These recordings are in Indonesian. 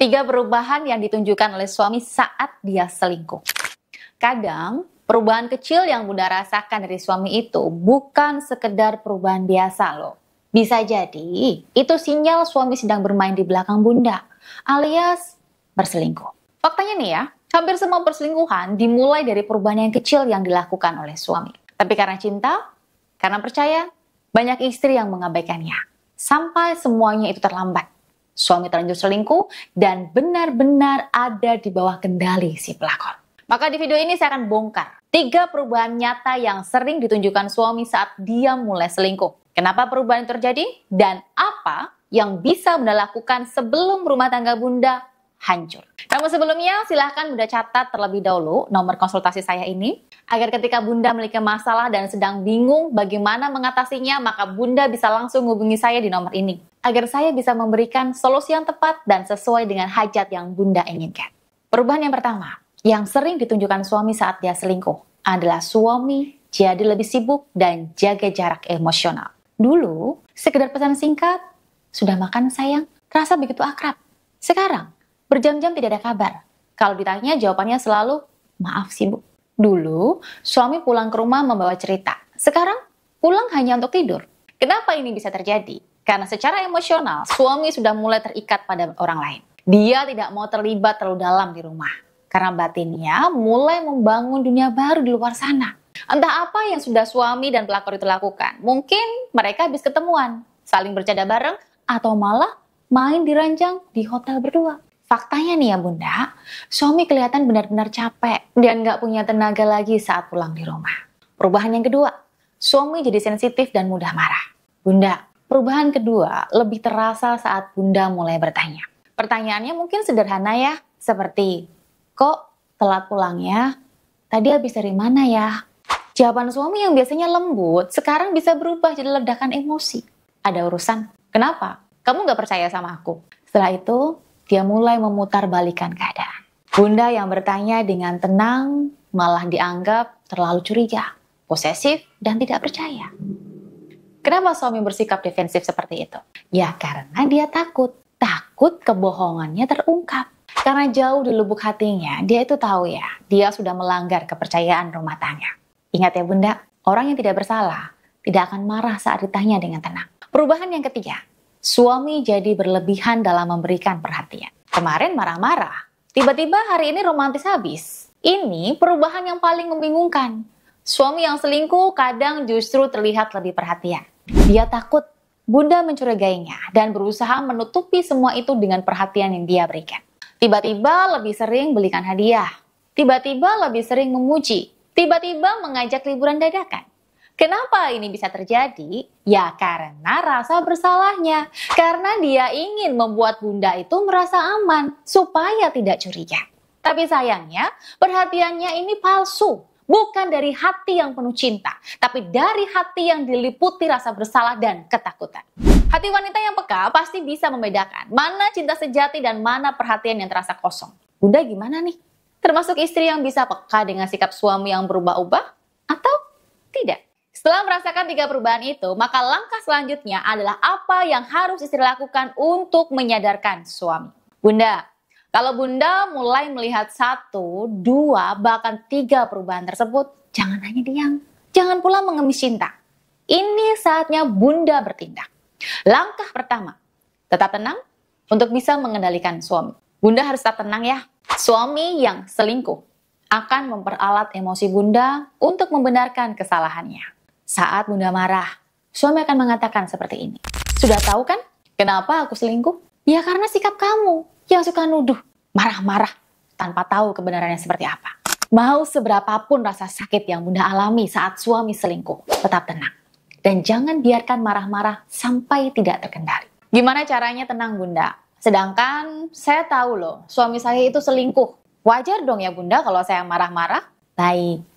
3 perubahan yang ditunjukkan oleh suami saat dia selingkuh. Kadang, perubahan kecil yang Bunda rasakan dari suami itu bukan sekedar perubahan biasa loh. Bisa jadi, itu sinyal suami sedang bermain di belakang Bunda, alias berselingkuh. Faktanya nih ya, hampir semua perselingkuhan dimulai dari perubahan yang kecil yang dilakukan oleh suami. Tapi karena cinta, karena percaya, banyak istri yang mengabaikannya. Sampai semuanya itu terlambat. Suami terlanjur selingkuh dan benar-benar ada di bawah kendali si pelakor. Maka di video ini saya akan bongkar 3 perubahan nyata yang sering ditunjukkan suami saat dia mulai selingkuh. Kenapa perubahan itu terjadi? Dan apa yang bisa Bunda lakukan sebelum rumah tangga Bunda hancur. Namun sebelumnya silahkan Bunda catat terlebih dahulu nomor konsultasi saya ini, agar ketika Bunda memiliki masalah dan sedang bingung bagaimana mengatasinya, maka Bunda bisa langsung hubungi saya di nomor ini, agar saya bisa memberikan solusi yang tepat dan sesuai dengan hajat yang Bunda inginkan. Perubahan yang pertama, yang sering ditunjukkan suami saat dia selingkuh, adalah suami jadi lebih sibuk dan jaga jarak emosional. Dulu, sekedar pesan singkat, sudah makan sayang, terasa begitu akrab. Sekarang, berjam-jam tidak ada kabar. Kalau ditanya, jawabannya selalu, maaf sibuk. Dulu, suami pulang ke rumah membawa cerita. Sekarang, pulang hanya untuk tidur. Kenapa ini bisa terjadi? Karena secara emosional, suami sudah mulai terikat pada orang lain. Dia tidak mau terlibat terlalu dalam di rumah. Karena batinnya mulai membangun dunia baru di luar sana. Entah apa yang sudah suami dan pelakor itu lakukan. Mungkin mereka habis ketemuan, saling bercanda bareng, atau malah main di ranjang di hotel berdua. Faktanya nih ya Bunda, suami kelihatan benar-benar capek dan nggak punya tenaga lagi saat pulang di rumah. Perubahan yang kedua, suami jadi sensitif dan mudah marah. Bunda, perubahan kedua lebih terasa saat Bunda mulai bertanya. Pertanyaannya mungkin sederhana ya, seperti, kok telat pulangnya? Tadi habis dari mana ya? Jawaban suami yang biasanya lembut, sekarang bisa berubah jadi ledakan emosi. Ada urusan? Kenapa? Kamu nggak percaya sama aku? Setelah itu, dia mulai memutarbalikkan keadaan. Bunda yang bertanya dengan tenang malah dianggap terlalu curiga, posesif, dan tidak percaya. Kenapa suami bersikap defensif seperti itu? Ya karena dia takut kebohongannya terungkap. Karena jauh di lubuk hatinya, dia itu tahu ya, dia sudah melanggar kepercayaan rumah tangga. Ingat ya Bunda, orang yang tidak bersalah tidak akan marah saat ditanya dengan tenang. Perubahan yang ketiga, suami jadi berlebihan dalam memberikan perhatian. Kemarin marah-marah, tiba-tiba hari ini romantis habis. Ini perubahan yang paling membingungkan. Suami yang selingkuh kadang justru terlihat lebih perhatian. Dia takut Bunda mencurigainya dan berusaha menutupi semua itu dengan perhatian yang dia berikan. Tiba-tiba lebih sering belikan hadiah. Tiba-tiba lebih sering memuji. Tiba-tiba mengajak liburan dadakan. Kenapa ini bisa terjadi? Ya karena rasa bersalahnya. Karena dia ingin membuat Bunda itu merasa aman, supaya tidak curiga. Tapi sayangnya, perhatiannya ini palsu. Bukan dari hati yang penuh cinta, tapi dari hati yang diliputi rasa bersalah dan ketakutan. Hati wanita yang peka pasti bisa membedakan mana cinta sejati dan mana perhatian yang terasa kosong. Bunda gimana nih? Termasuk istri yang bisa peka dengan sikap suami yang berubah-ubah? Atau tidak? Setelah merasakan 3 perubahan itu, maka langkah selanjutnya adalah apa yang harus istri lakukan untuk menyadarkan suami. Bunda, kalau Bunda mulai melihat 1, 2, bahkan 3 perubahan tersebut, jangan hanya diam. Jangan pula mengemis cinta. Ini saatnya Bunda bertindak. Langkah pertama, tetap tenang untuk bisa mengendalikan suami. Bunda harus tetap tenang ya. Suami yang selingkuh akan memperalat emosi Bunda untuk membenarkan kesalahannya. Saat Bunda marah, suami akan mengatakan seperti ini. Sudah tahu kan kenapa aku selingkuh? Ya karena sikap kamu yang suka nuduh, marah-marah tanpa tahu kebenarannya seperti apa. Mau seberapapun rasa sakit yang Bunda alami saat suami selingkuh, tetap tenang. Dan jangan biarkan marah-marah sampai tidak terkendali. Gimana caranya tenang Bunda? Sedangkan saya tahu loh, suami saya itu selingkuh. Wajar dong ya Bunda kalau saya marah-marah? Baik,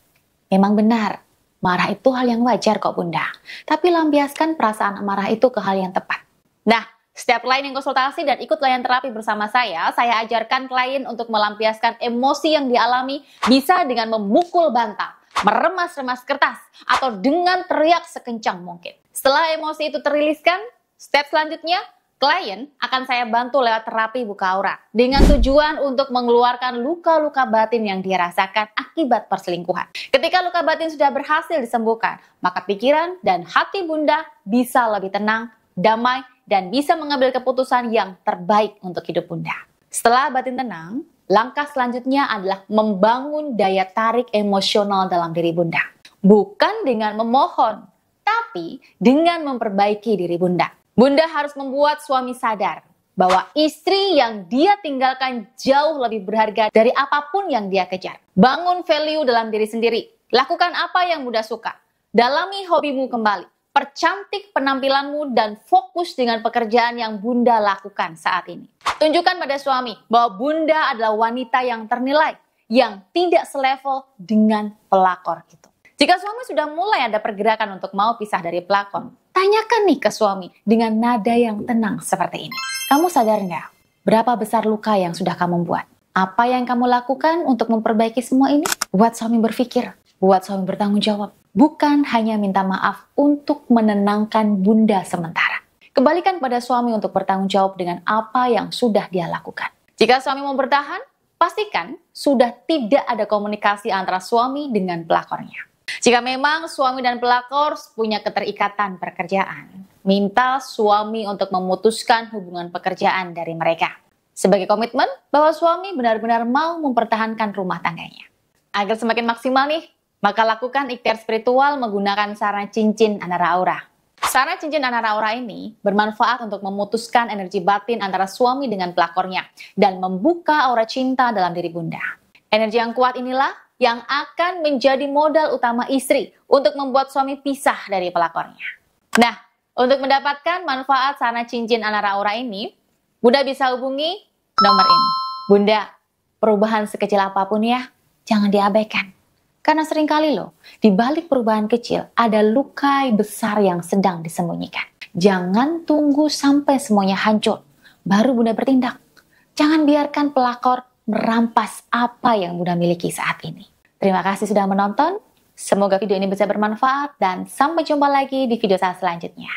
memang benar. Marah itu hal yang wajar kok Bunda. Tapi lampiaskan perasaan marah itu ke hal yang tepat. Nah, setiap klien yang konsultasi dan ikut layanan terapi bersama saya ajarkan klien untuk melampiaskan emosi yang dialami bisa dengan memukul bantal, meremas-remas kertas, atau dengan teriak sekencang mungkin. Setelah emosi itu teriliskan, step selanjutnya, Klien akan saya bantu lewat terapi buka aura dengan tujuan untuk mengeluarkan luka-luka batin yang dia rasakan akibat perselingkuhan. Ketika luka batin sudah berhasil disembuhkan, maka pikiran dan hati Bunda bisa lebih tenang, damai, dan bisa mengambil keputusan yang terbaik untuk hidup Bunda. Setelah batin tenang, langkah selanjutnya adalah membangun daya tarik emosional dalam diri Bunda. Bukan dengan memohon, tapi dengan memperbaiki diri Bunda. Bunda harus membuat suami sadar bahwa istri yang dia tinggalkan jauh lebih berharga dari apapun yang dia kejar. Bangun value dalam diri sendiri. Lakukan apa yang Bunda suka. Dalami hobimu kembali. Percantik penampilanmu dan fokus dengan pekerjaan yang Bunda lakukan saat ini. Tunjukkan pada suami bahwa Bunda adalah wanita yang ternilai, yang tidak selevel dengan pelakor itu. Jika suami sudah mulai ada pergerakan untuk mau pisah dari pelakon, tanyakan nih ke suami dengan nada yang tenang seperti ini. Kamu sadar nggak berapa besar luka yang sudah kamu buat? Apa yang kamu lakukan untuk memperbaiki semua ini? Buat suami berpikir, buat suami bertanggung jawab. Bukan hanya minta maaf untuk menenangkan Bunda sementara. Kembalikan pada suami untuk bertanggung jawab dengan apa yang sudah dia lakukan. Jika suami mau bertahan, pastikan sudah tidak ada komunikasi antara suami dengan pelakornya. Jika memang suami dan pelakor punya keterikatan pekerjaan, minta suami untuk memutuskan hubungan pekerjaan dari mereka. Sebagai komitmen bahwa suami benar-benar mau mempertahankan rumah tangganya. Agar semakin maksimal nih, maka lakukan ikhtiar spiritual menggunakan sarana cincin Anara Aura. Sarana cincin Anara Aura ini bermanfaat untuk memutuskan energi batin antara suami dengan pelakornya dan membuka aura cinta dalam diri Bunda. Energi yang kuat inilah yang akan menjadi modal utama istri untuk membuat suami pisah dari pelakornya. Nah, untuk mendapatkan manfaat sarana cincin Anara Aura ini, Bunda bisa hubungi nomor ini. Bunda, perubahan sekecil apapun ya, jangan diabaikan. Karena seringkali loh, di balik perubahan kecil ada luka besar yang sedang disembunyikan. Jangan tunggu sampai semuanya hancur, baru Bunda bertindak. Jangan biarkan pelakor merampas apa yang Bunda miliki saat ini. Terima kasih sudah menonton. Semoga video ini bisa bermanfaat dan sampai jumpa lagi di video saya selanjutnya.